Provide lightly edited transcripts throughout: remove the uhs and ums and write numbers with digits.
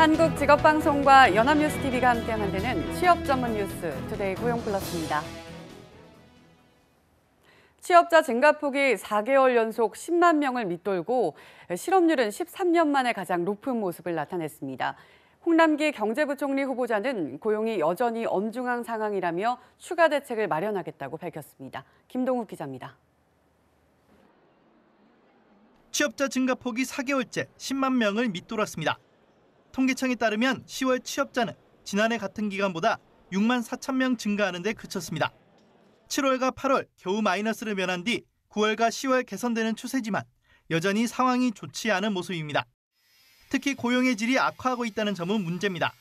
한국직업방송과 연합뉴스TV가 함께 만드는 취업 전문 뉴스 투데이 고용플러스입니다. 취업자 증가폭이 4개월 연속 10만 명을 밑돌고 실업률은 13년 만에 가장 높은 모습을 나타냈습니다. 홍남기 경제부총리 후보자는 고용이 여전히 엄중한 상황이라며 추가 대책을 마련하겠다고 밝혔습니다. 김동욱 기자입니다. 취업자 증가폭이 4개월째 10만 명을 밑돌았습니다. 통계청에 따르면 10월 취업자는 지난해 같은 기간보다 6만 4천 명 증가하는 데 그쳤습니다. 7월과 8월 겨우 마이너스를 면한 뒤 9월과 10월 개선되는 추세지만 여전히 상황이 좋지 않은 모습입니다. 특히 고용의 질이 악화하고 있다는 점은 문제입니다.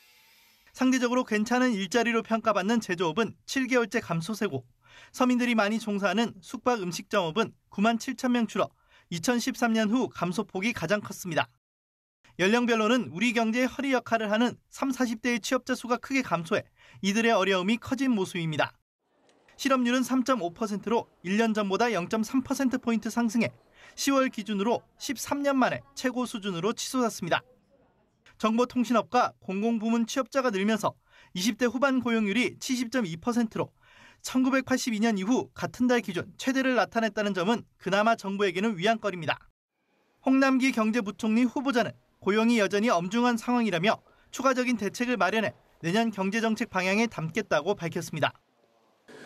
상대적으로 괜찮은 일자리로 평가받는 제조업은 7개월째 감소세고 서민들이 많이 종사하는 숙박 음식점업은 9만 7천 명 줄어 2013년 후 감소폭이 가장 컸습니다. 연령별로는 우리 경제의 허리 역할을 하는 30, 40대의 취업자 수가 크게 감소해 이들의 어려움이 커진 모습입니다. 실업률은 3.5%로 1년 전보다 0.3%포인트 상승해 10월 기준으로 13년 만에 최고 수준으로 치솟았습니다. 정보통신업과 공공부문 취업자가 늘면서 20대 후반 고용률이 70.2%로 1982년 이후 같은 달 기준 최대를 나타냈다는 점은 그나마 정부에게는 위안거리입니다. 홍남기 경제부총리 후보자는 고용이 여전히 엄중한 상황이라며 추가적인 대책을 마련해 내년 경제정책 방향에 담겠다고 밝혔습니다.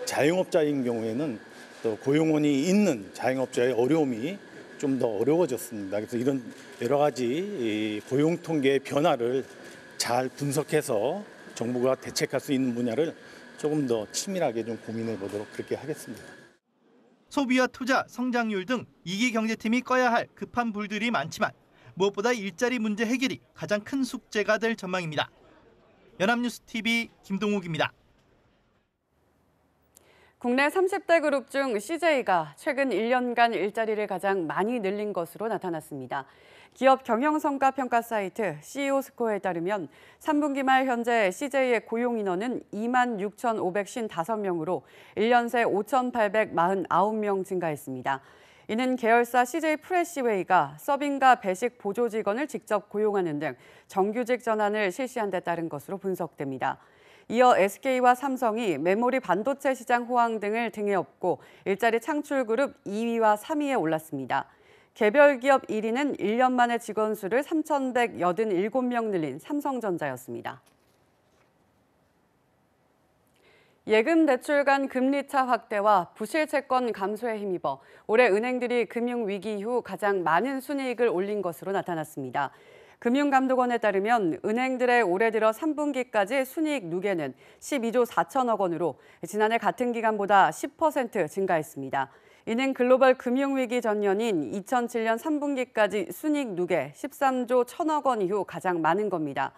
자영업자인 경우에는 또 고용원이 있는 자영업자의 어려움이 좀 더 어려워졌습니다. 그래서 이런 여러 가지 고용 통계의 변화를 잘 분석해서 정부가 대책할 수 있는 분야를 조금 더 치밀하게 좀 고민해 보도록 그렇게 하겠습니다. 소비와 투자, 성장률 등 2기 경제팀이 꺼야 할 급한 불들이 많지만 무엇보다 일자리 문제 해결이 가장 큰 숙제가 될 전망입니다. 연합뉴스TV 김동욱입니다. 국내 30대 그룹 중 CJ가 최근 1년간 일자리를 가장 많이 늘린 것으로 나타났습니다. 기업 경영성과 평가 사이트 CEO스코어에 따르면 3분기 말 현재 CJ의 고용 인원은 2만 6,555명으로 1년 새 5,849명 증가했습니다. 이는 계열사 CJ 프레시웨이가 서빙과 배식 보조 직원을 직접 고용하는 등 정규직 전환을 실시한 데 따른 것으로 분석됩니다. 이어 SK와 삼성이 메모리 반도체 시장 호황 등을 등에 업고 일자리 창출 그룹 2위와 3위에 올랐습니다. 개별 기업 1위는 1년 만에 직원 수를 3,187명 늘린 삼성전자였습니다. 예금 대출 간 금리차 확대와 부실 채권 감소에 힘입어 올해 은행들이 금융위기 이후 가장 많은 순이익을 올린 것으로 나타났습니다. 금융감독원에 따르면 은행들의 올해 들어 3분기까지 순이익 누계는 12조 4천억 원으로 지난해 같은 기간보다 10% 증가했습니다. 이는 글로벌 금융위기 전년인 2007년 3분기까지 순이익 누계 13조 1천억 원 이후 가장 많은 겁니다.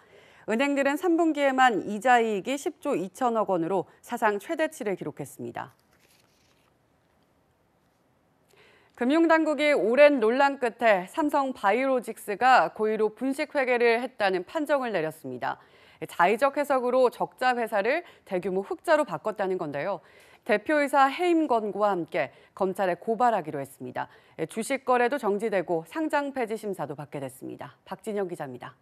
은행들은 3분기에만 이자 이익이 10조 2천억 원으로 사상 최대치를 기록했습니다. 금융당국이 오랜 논란 끝에 삼성 바이오로직스가 고의로 분식 회계를 했다는 판정을 내렸습니다. 자의적 해석으로 적자 회사를 대규모 흑자로 바꿨다는 건데요. 대표이사 해임 권고와 함께 검찰에 고발하기로 했습니다. 주식 거래도 정지되고 상장 폐지 심사도 받게 됐습니다. 박진영 기자입니다.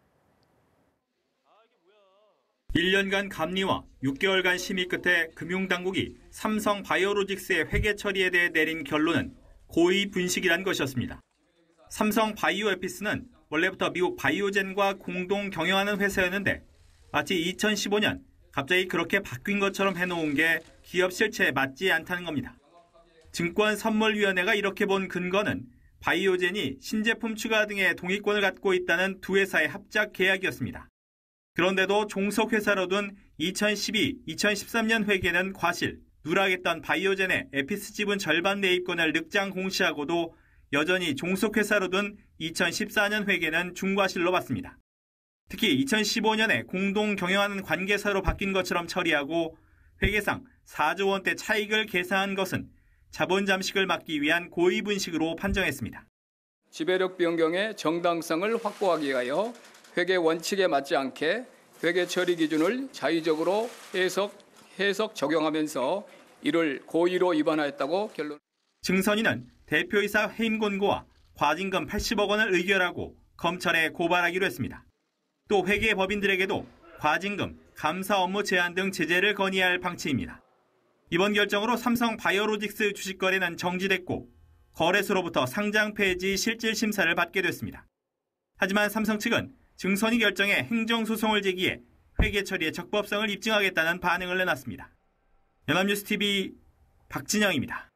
1년간 감리와 6개월간 심의 끝에 금융당국이 삼성 바이오로직스의 회계 처리에 대해 내린 결론은 고의 분식이란 것이었습니다. 삼성 바이오에피스는 원래부터 미국 바이오젠과 공동 경영하는 회사였는데 마치 2015년 갑자기 그렇게 바뀐 것처럼 해놓은 게 기업 실체에 맞지 않다는 겁니다. 증권선물위원회가 이렇게 본 근거는 바이오젠이 신제품 추가 등의 동의권을 갖고 있다는 두 회사의 합작 계약이었습니다. 그런데도 종속회사로 둔 2012, 2013년 회계는 과실, 누락했던 바이오젠의 에피스 지분 절반 매입권을 늑장 공시하고도 여전히 종속회사로 둔 2014년 회계는 중과실로 봤습니다. 특히 2015년에 공동 경영하는 관계사로 바뀐 것처럼 처리하고 회계상 4조 원대 차익을 계산한 것은 자본 잠식을 막기 위한 고의 분식으로 판정했습니다. 지배력 변경의 정당성을 확보하기 위하여 회계 원칙에 맞지 않게 회계 처리 기준을 자의적으로 해석 적용하면서 이를 고의로 위반하였다고 결론. 증선이는 대표이사 해임 권고와 과징금 80억 원을 의결하고 검찰에 고발하기로 했습니다. 또 회계법인들에게도 과징금, 감사 업무 제한 등 제재를 건의할 방침입니다. 이번 결정으로 삼성 바이오로직스 주식 거래는 정지됐고 거래소로부터 상장 폐지 실질 심사를 받게 됐습니다. 하지만 삼성 측은 증선이 결정에 행정소송을 제기해 회계 처리의 적법성을 입증하겠다는 반응을 내놨습니다. 연합뉴스TV 박진영입니다.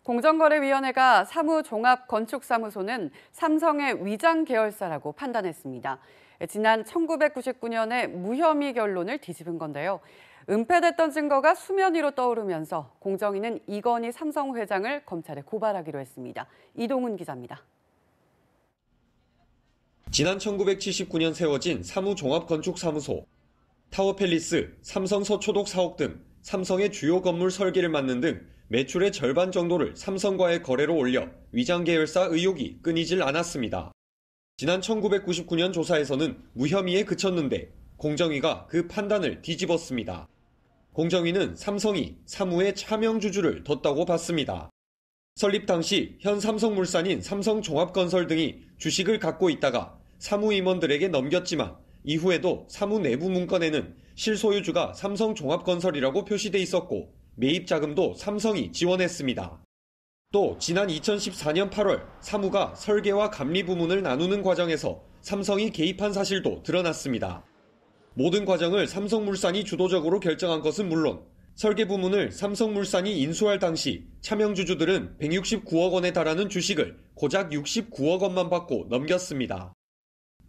공정거래위원회가 사무종합건축사무소는 삼성의 위장 계열사라고 판단했습니다. 지난 1999년에 무혐의 결론을 뒤집은 건데요. 은폐됐던 증거가 수면 위로 떠오르면서 공정위는 이건희 삼성 회장을 검찰에 고발하기로 했습니다. 이동훈 기자입니다. 지난 1979년 세워진 사무종합건축사무소, 타워팰리스, 삼성 서초동 사옥 등 삼성의 주요 건물 설계를 맡는 등 매출의 절반 정도를 삼성과의 거래로 올려 위장 계열사 의혹이 끊이질 않았습니다. 지난 1999년 조사에서는 무혐의에 그쳤는데 공정위가 그 판단을 뒤집었습니다. 공정위는 삼성이 사무에 차명주주를 뒀다고 봤습니다. 설립 당시 현 삼성물산인 삼성종합건설 등이 주식을 갖고 있다가 사무임원들에게 넘겼지만 이후에도 사무 내부 문건에는 실소유주가 삼성종합건설이라고 표시돼 있었고 매입 자금도 삼성이 지원했습니다. 또 지난 2014년 8월 사무가 설계와 감리 부문을 나누는 과정에서 삼성이 개입한 사실도 드러났습니다. 모든 과정을 삼성물산이 주도적으로 결정한 것은 물론 설계 부문을 삼성물산이 인수할 당시 차명주주들은 169억 원에 달하는 주식을 고작 69억 원만 받고 넘겼습니다.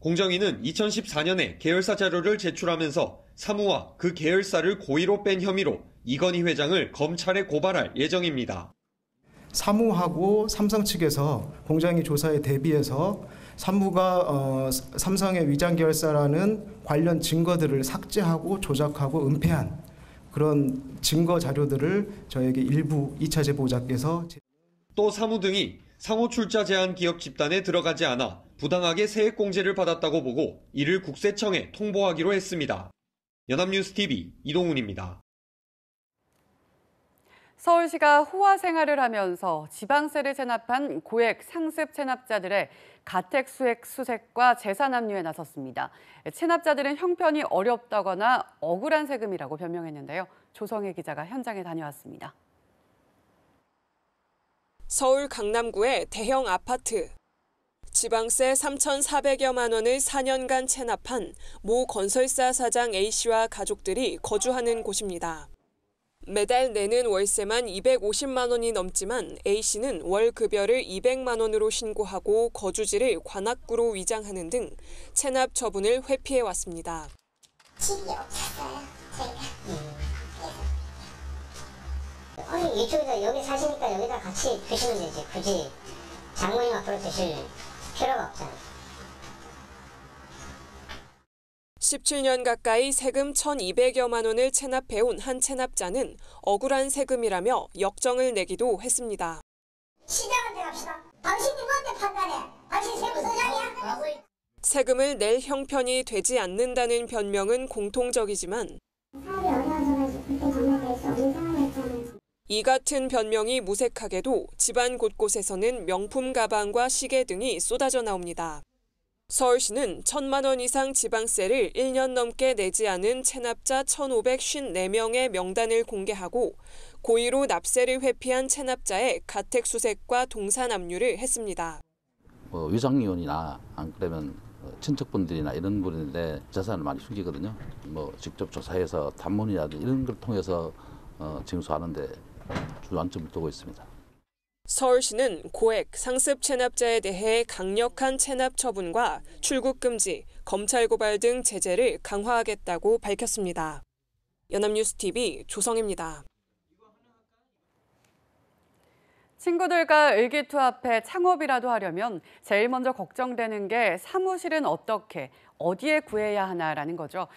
공정위는 2014년에 계열사 자료를 제출하면서 사무와 그 계열사를 고의로 뺀 혐의로 이건희 회장을 검찰에 고발할 예정입니다. 사무하고 삼성 측에서 공정위 조사에 대비해서 사무가 삼성의 위장 계열사라는 관련 증거들을 삭제하고 조작하고 은폐한 그런 증거 자료들을 저에게 일부 2차 제보자께서 또 사무 등이 상호 출자 제한 기업 집단에 들어가지 않아 부당하게 세액 공제를 받았다고 보고 이를 국세청에 통보하기로 했습니다. 연합뉴스TV 이동훈입니다. 서울시가 호화 생활을 하면서 지방세를 체납한 고액 상습 체납자들의 가택 수액 수색과 재산 압류에 나섰습니다. 체납자들은 형편이 어렵다거나 억울한 세금이라고 변명했는데요. 조성혜 기자가 현장에 다녀왔습니다. 서울 강남구의 대형 아파트. 지방세 3,400여만 원을 4년간 체납한 모 건설사 사장 A씨와 가족들이 거주하는 곳입니다. 매달 내는 월세만 250만 원이 넘지만 A씨는 월 급여를 200만 원으로 신고하고 거주지를 관악구로 위장하는 등 체납 처분을 회피해왔습니다. 집이 없었어요, 저희가. 아니, 이쪽에서 여기 사시니까 여기다 같이 두시면 되지. 굳이 장모님 앞으로 두실 필요가 없잖아요. 17년 가까이 세금 1,200여만 원을 체납해온 한 체납자는 억울한 세금이라며 역정을 내기도 했습니다. 시장한테 갑시다. 당신이 뭔데 판단해? 당신 세무서장이야? 세금을 낼 형편이 되지 않는다는 변명은 공통적이지만 사업이 어려워져가지고 그때 정말 낼 수 없는 상황이었잖아요. 이 같은 변명이 무색하게도 집안 곳곳에서는 명품 가방과 시계 등이 쏟아져 나옵니다. 서울시는 1,000만 원 이상 지방세를 1년 넘게 내지 않은 체납자 1,554명의 명단을 공개하고 고의로 납세를 회피한 체납자의 가택 수색과 동산 압류를 했습니다. 위장이혼이나 안 그러면 친척분들이나 이런 분인데 재산을 많이 숨기거든요. 직접 조사해서 단문이라든지 이런 걸 통해서 징수하는 데 주안점을 두고 있습니다. 서울시는 고액 상습 체납자에 대해 강력한 체납 처분과 출국 금지, 검찰 고발 등 제재를 강화하겠다고 밝혔습니다. 연합뉴스TV 조성혜입니다. 친구들과 의기투합해 창업이라도 하려면 제일 먼저 걱정되는 게 사무실은 어떻게, 어디에 구해야 하나라는 거죠.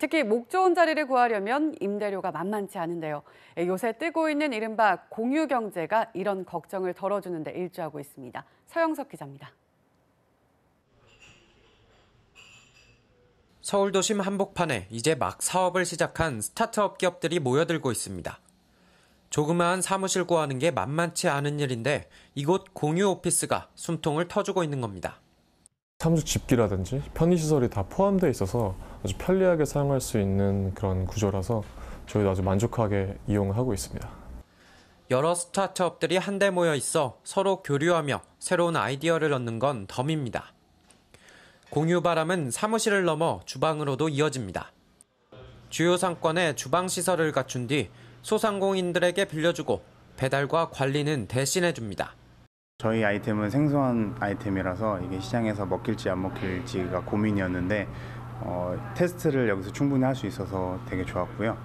특히 목 좋은 자리를 구하려면 임대료가 만만치 않은데요. 요새 뜨고 있는 이른바 공유경제가 이런 걱정을 덜어주는 데 일조하고 있습니다. 서영석 기자입니다. 서울 도심 한복판에 이제 막 사업을 시작한 스타트업 기업들이 모여들고 있습니다. 조그마한 사무실 구하는 게 만만치 않은 일인데 이곳 공유 오피스가 숨통을 터주고 있는 겁니다. 사무실 집기라든지 편의시설이 다 포함되어 있어서 아주 편리하게 사용할 수 있는 그런 구조라서 저희도 아주 만족하게 이용하고 있습니다. 여러 스타트업들이 한데 모여 있어 서로 교류하며 새로운 아이디어를 얻는 건 덤입니다. 공유 바람은 사무실을 넘어 주방으로도 이어집니다. 주요 상권에 주방 시설을 갖춘 뒤 소상공인들에게 빌려주고 배달과 관리는 대신해줍니다. 저희 아이템은 생소한 아이템이라서 이게 시장에서 먹힐지 안 먹힐지가 고민이었는데 테스트를 여기서 충분히 할 수 있어서 되게 좋았고요.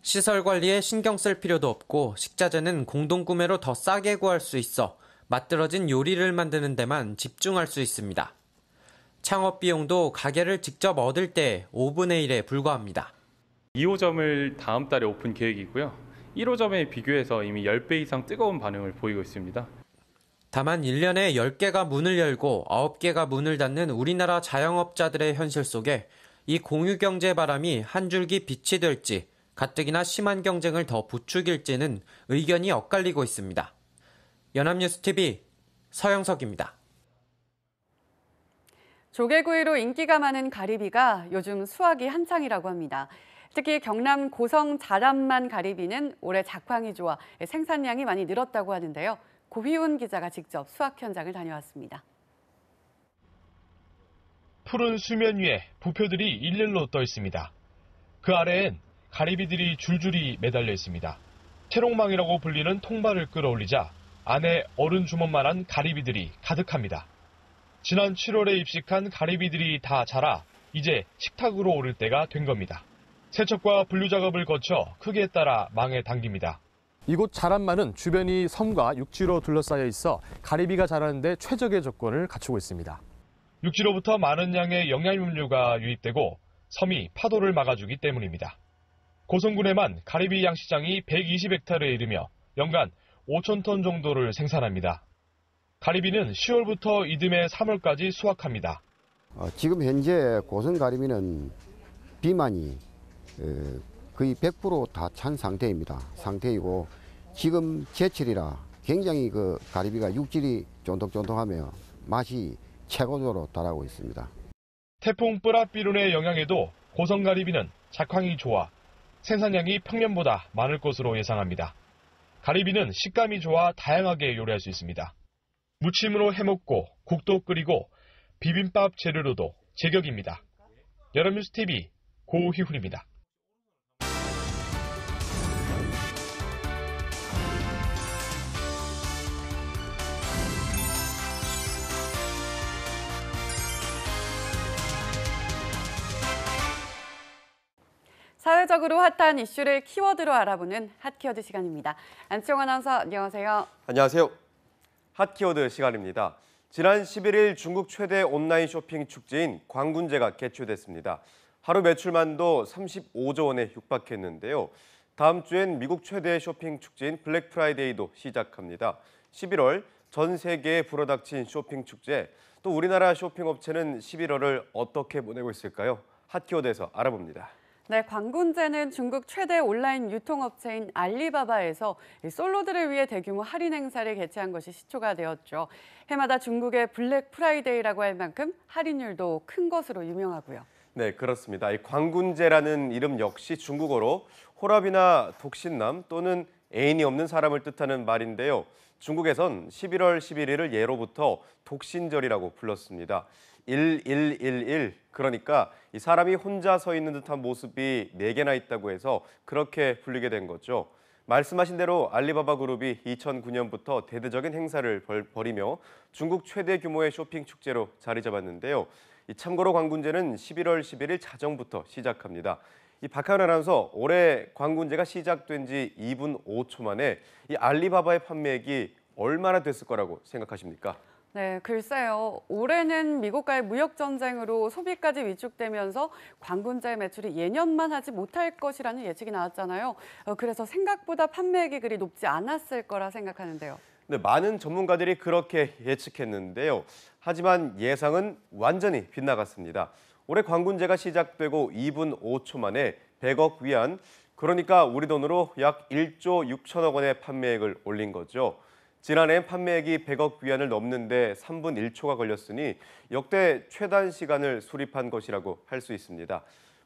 시설 관리에 신경 쓸 필요도 없고 식자재는 공동 구매로 더 싸게 구할 수 있어 맛들어진 요리를 만드는 데만 집중할 수 있습니다. 창업 비용도 가게를 직접 얻을 때 5분의 1에 불과합니다. 2호점을 다음 달에 오픈 계획이고요. 1호점에 비교해서 이미 10배 이상 뜨거운 반응을 보이고 있습니다. 다만 1년에 10개가 문을 열고 9개가 문을 닫는 우리나라 자영업자들의 현실 속에 이 공유경제 바람이 한 줄기 빛이 될지 가뜩이나 심한 경쟁을 더 부추길지는 의견이 엇갈리고 있습니다. 연합뉴스TV 서영석입니다. 조개구이로 인기가 많은 가리비가 요즘 수확이 한창이라고 합니다. 특히 경남 고성 자람만 가리비는 올해 작황이 좋아 생산량이 많이 늘었다고 하는데요. 고희훈 기자가 직접 수확 현장을 다녀왔습니다. 푸른 수면 위에 부표들이 일렬로 떠 있습니다. 그 아래엔 가리비들이 줄줄이 매달려 있습니다. 채롱망이라고 불리는 통발을 끌어올리자 안에 어른 주먹만한 가리비들이 가득합니다. 지난 7월에 입식한 가리비들이 다 자라 이제 식탁으로 오를 때가 된 겁니다. 세척과 분류 작업을 거쳐 크기에 따라 망에 담깁니다. 이곳 자람만은 주변이 섬과 육지로 둘러싸여 있어 가리비가 자라는 데 최적의 조건을 갖추고 있습니다. 육지로부터 많은 양의 영양분류가 유입되고 섬이 파도를 막아주기 때문입니다. 고성군에만 가리비 양시장이 120헥타르에 이르며 연간 5,000톤 정도를 생산합니다. 가리비는 10월부터 이듬해 3월까지 수확합니다. 지금 현재 고성 가리비는 비만이 거의 100% 다 찬 상태이고 지금 제철이라 굉장히 그 가리비가 육질이 쫀득쫀득하며 맛이 최고조로 달하고 있습니다. 태풍 뿌라비룬의 영향에도 고성 가리비는 작황이 좋아 생산량이 평년보다 많을 것으로 예상합니다. 가리비는 식감이 좋아 다양하게 요리할 수 있습니다. 무침으로 해먹고 국도 끓이고 비빔밥 재료로도 제격입니다. 연합뉴스TV 고희훈입니다. 사회적으로 핫한 이슈를 키워드로 알아보는 핫키워드 시간입니다. 안치홍 아나운서 안녕하세요. 안녕하세요. 핫키워드 시간입니다. 지난 11일 중국 최대 온라인 쇼핑 축제인 광군제가 개최됐습니다. 하루 매출만도 35조 원에 육박했는데요. 다음 주엔 미국 최대 쇼핑 축제인 블랙 프라이데이도 시작합니다. 11월 전 세계에 불어닥친 쇼핑 축제, 또 우리나라 쇼핑업체는 11월을 어떻게 보내고 있을까요? 핫키워드에서 알아봅니다. 네, 광군제는 중국 최대 온라인 유통업체인 알리바바에서 솔로들을 위해 대규모 할인 행사를 개최한 것이 시초가 되었죠. 해마다 중국의 블랙 프라이데이라고 할 만큼 할인율도 큰 것으로 유명하고요. 네, 그렇습니다. 이 광군제라는 이름 역시 중국어로 호랍이나 독신남 또는 애인이 없는 사람을 뜻하는 말인데요. 중국에선 11월 11일을 예로부터 독신절이라고 불렀습니다. 1111, 그러니까 이 사람이 혼자 서 있는 듯한 모습이 4개나 있다고 해서 그렇게 불리게 된 거죠. 말씀하신 대로 알리바바 그룹이 2009년부터 대대적인 행사를 벌이며 중국 최대 규모의 쇼핑 축제로 자리 잡았는데요. 참고로 광군제는 11월 11일 자정부터 시작합니다. 박하연 아나운서, 올해 광군제가 시작된 지 2분 5초 만에 이 알리바바의 판매액이 얼마나 됐을 거라고 생각하십니까? 네, 글쎄요. 올해는 미국과의 무역 전쟁으로 소비까지 위축되면서 광군제 매출이 예년만 하지 못할 것이라는 예측이 나왔잖아요. 그래서 생각보다 판매액이 그리 높지 않았을 거라 생각하는데요. 네, 많은 전문가들이 그렇게 예측했는데요. 하지만 예상은 완전히 빗나갔습니다. 올해 광군제가 시작되고 2분 5초 만에 100억 위안, 그러니까 우리 돈으로 약 1조 6천억 원의 판매액을 올린 거죠. 지난해 판매액이 100억 위안을 넘는데 3분 1초가 걸렸으니 역대 최단 시간을 수립한 것이라고 할 수 있습니다.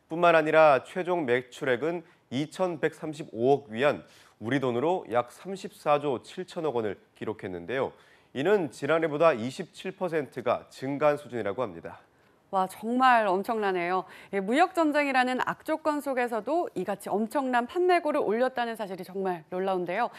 뿐만 아니라 최종 매출액은 2,135억 위안, 우리 돈으로 약 34조 7천억 원을 기록했는데요. 이는 지난해보다 27%가 증가한 수준이라고 합니다. 와, 정말 엄청나네요. 무역전쟁이라는 악조건 속에서도 이같이 엄청난 판매고를 올렸다는 사실이 정말 놀라운데요.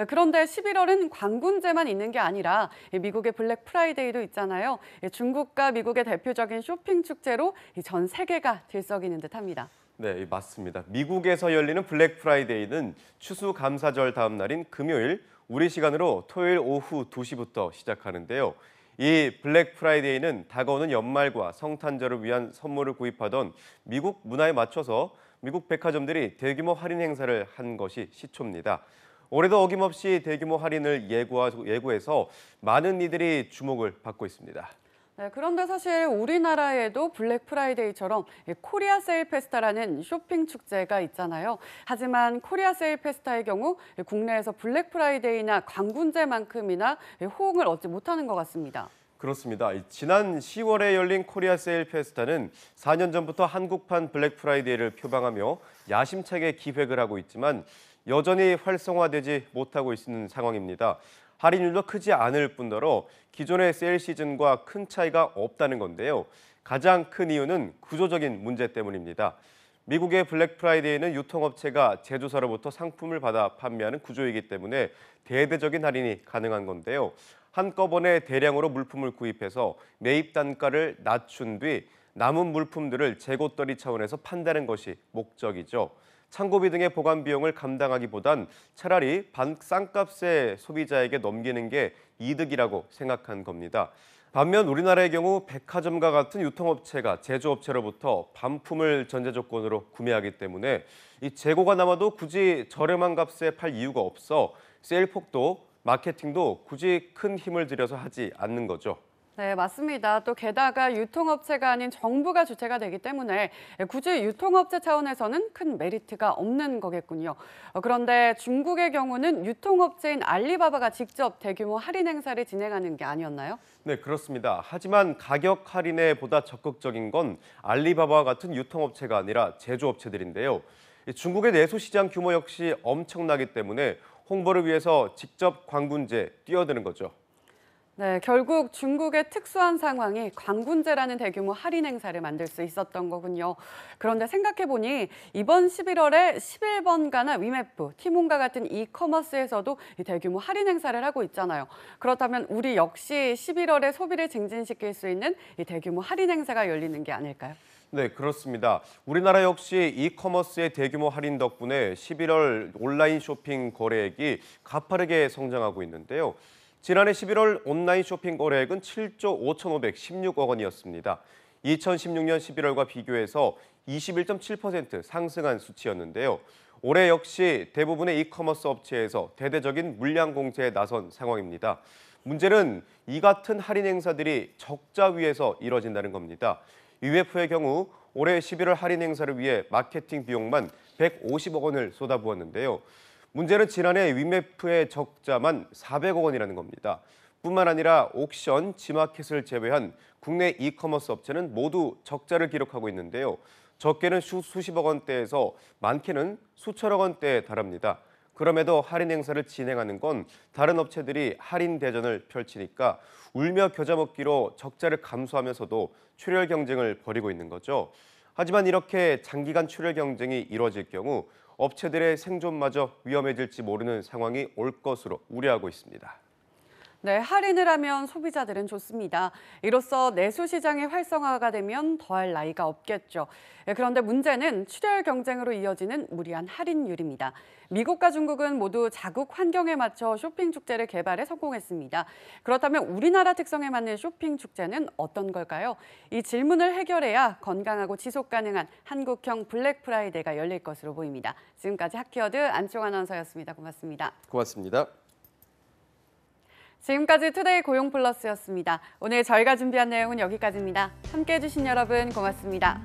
그런데 11월은 관군제만 있는 게 아니라 미국의 블랙 프라이데이도 있잖아요. 중국과 미국의 대표적인 쇼핑 축제로 전 세계가 들썩이는 듯합니다. 네, 맞습니다. 미국에서 열리는 블랙 프라이데이는 추수감사절 다음 날인 금요일, 우리 시간으로 토요일 오후 2시부터 시작하는데요. 이 블랙 프라이데이는 다가오는 연말과 성탄절을 위한 선물을 구입하던 미국 문화에 맞춰서 미국 백화점들이 대규모 할인 행사를 한 것이 시초입니다. 올해도 어김없이 대규모 할인을 예고해서 많은 이들이 주목을 받고 있습니다. 네, 그런데 사실 우리나라에도 블랙 프라이데이처럼 코리아 세일 페스타라는 쇼핑 축제가 있잖아요. 하지만 코리아 세일 페스타의 경우 국내에서 블랙 프라이데이나 관군제만큼이나 호응을 얻지 못하는 것 같습니다. 그렇습니다. 지난 10월에 열린 코리아 세일 페스타는 4년 전부터 한국판 블랙 프라이데이를 표방하며 야심차게 기획을 하고 있지만 여전히 활성화되지 못하고 있는 상황입니다. 할인율도 크지 않을 뿐더러 기존의 세일 시즌과 큰 차이가 없다는 건데요. 가장 큰 이유는 구조적인 문제 때문입니다. 미국의 블랙 프라이데이는 유통업체가 제조사로부터 상품을 받아 판매하는 구조이기 때문에 대대적인 할인이 가능한 건데요. 한꺼번에 대량으로 물품을 구입해서 매입 단가를 낮춘 뒤 남은 물품들을 재고떨이 차원에서 판다는 것이 목적이죠. 창고비 등의 보관 비용을 감당하기보단 차라리 싼값에 소비자에게 넘기는 게 이득이라고 생각한 겁니다. 반면 우리나라의 경우 백화점과 같은 유통업체가 제조업체로부터 반품을 전제 조건으로 구매하기 때문에 이 재고가 남아도 굳이 저렴한 값에 팔 이유가 없어 세일폭도 마케팅도 굳이 큰 힘을 들여서 하지 않는 거죠. 네, 맞습니다. 또 게다가 유통업체가 아닌 정부가 주체가 되기 때문에 굳이 유통업체 차원에서는 큰 메리트가 없는 거겠군요. 그런데 중국의 경우는 유통업체인 알리바바가 직접 대규모 할인 행사를 진행하는 게 아니었나요? 네, 그렇습니다. 하지만 가격 할인에 보다 적극적인 건 알리바바와 같은 유통업체가 아니라 제조업체들인데요. 중국의 내수시장 규모 역시 엄청나기 때문에 홍보를 위해서 직접 관군제에 뛰어드는 거죠. 네, 결국 중국의 특수한 상황이 관군제라는 대규모 할인 행사를 만들 수 있었던 거군요. 그런데 생각해보니 이번 11월에 11번가나 위메프, 티몬과 같은 이커머스에서도 이 대규모 할인 행사를 하고 있잖아요. 그렇다면 우리 역시 11월에 소비를 증진시킬 수 있는 이 대규모 할인 행사가 열리는 게 아닐까요? 네, 그렇습니다. 우리나라 역시 이커머스의 대규모 할인 덕분에 11월 온라인 쇼핑 거래액이 가파르게 성장하고 있는데요. 지난해 11월 온라인 쇼핑 거래액은 7조 5,516억 원이었습니다. 2016년 11월과 비교해서 21.7% 상승한 수치였는데요. 올해 역시 대부분의 이커머스 업체에서 대대적인 물량 공세에 나선 상황입니다. 문제는 이 같은 할인 행사들이 적자 위에서 이뤄진다는 겁니다. 위메프의 경우 올해 11월 할인 행사를 위해 마케팅 비용만 150억 원을 쏟아부었는데요. 문제는 지난해 위메프의 적자만 400억 원이라는 겁니다. 뿐만 아니라 옥션, 지마켓을 제외한 국내 이커머스 업체는 모두 적자를 기록하고 있는데요. 적게는 수십억 원대에서 많게는 수천억 원대에 달합니다. 그럼에도 할인 행사를 진행하는 건 다른 업체들이 할인 대전을 펼치니까 울며 겨자 먹기로 적자를 감수하면서도 출혈 경쟁을 벌이고 있는 거죠. 하지만 이렇게 장기간 출혈 경쟁이 이뤄질 경우 업체들의 생존마저 위험해질지 모르는 상황이 올 것으로 우려하고 있습니다. 네, 할인을 하면 소비자들은 좋습니다. 이로써 내수시장의 활성화가 되면 더할 나위가 없겠죠. 그런데 문제는 출혈 경쟁으로 이어지는 무리한 할인율입니다. 미국과 중국은 모두 자국 환경에 맞춰 쇼핑 축제를 개발에 성공했습니다. 그렇다면 우리나라 특성에 맞는 쇼핑 축제는 어떤 걸까요? 이 질문을 해결해야 건강하고 지속 가능한 한국형 블랙 프라이데이가 열릴 것으로 보입니다. 지금까지 핫키워드 안치홍 아나운서였습니다. 고맙습니다. 고맙습니다. 지금까지 투데이 고용 플러스였습니다. 오늘 저희가 준비한 내용은 여기까지입니다. 함께해 주신 여러분 고맙습니다.